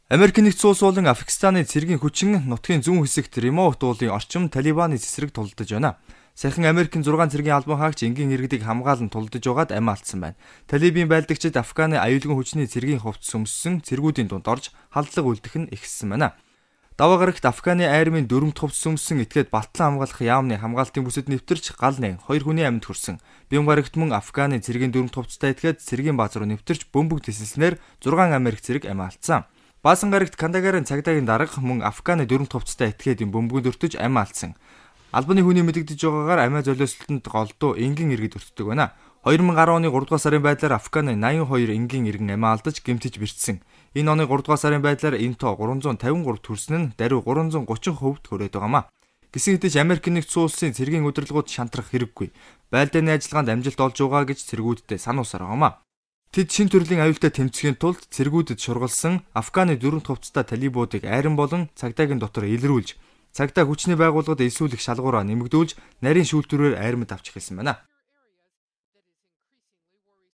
Америкийн нэгдсэн улс болон Афганистаны цэргийн хүчин нутгийн зүүн хэсэгт ремоут уулын орчим Талибаны цэсрэг тулдаж байна. Саяхан Америкийн 6 цэргийн албан хаагч энгийн иргэдийг хамгаалан тулдаж байгаад амь алдсан байна. Талибын байлдагчид Афганы аюулгүй хүчний цэргийн хувцас өмссөн цэргүүдийн дунд орж халдлага үлдэх нь ихссэн байна. Даваа гарагт Афганы айрмын дөрөмт хувцас өмссөн этгээд Балтлан хамгаалах яамны хамгаалтын бүсэд нэвтэрч гал нэг 2 хүний амьд хүрсэн. Бям гарагт мөн Афганы цэргийн дөрөмт хувцастай этгээд цэргийн бааз руу нэвтэрч бөмбөг тесэлснээр 6 Америк цэрэг амь алдсан. Баасан гарагт Кандагарын цагдаагийн дарга мөн Афганы дөрөмт хувцастай этгээд бөмбөгөнд өртөж амь алдсан. Албаны хүний мэдэгдэж байгаагаар амиа золиослолтод голдуу энгийн иргэд өртдөг байна. 2010 оны 3 дугаар сарын байдлаар Афганы 82 энгийн иргэн амиа алдаж гэмтэж бэрчсэн. Энэ оны 3 дугаар сарын байдлаар энэ тоо 353 төрсөн нь даруй 330% хүрээд байгаамаа. Гэсэн хэдиж Америкийн нэгдсэн улсын цэргийн удирдлагууд шантрах хэрэггүй. Байлдааны ажиллагаанд амжилт олж байгаа гэж цэргүүддээ сануусаар байгаамаа. Тэд шин төрлийн аюултай тэмцэхийн тулд цэргүүдэд шургалсан Афганы дөрөв хувцастай талибуудыг айран болон цагдаагийн дотор илрүүлж, цагдаа хүчний байгууллагад элсүүлэх шалгуураа нэмэгдүүлж, нарийн шүүлтүүрээр айрмад авч эхэлсэн байна.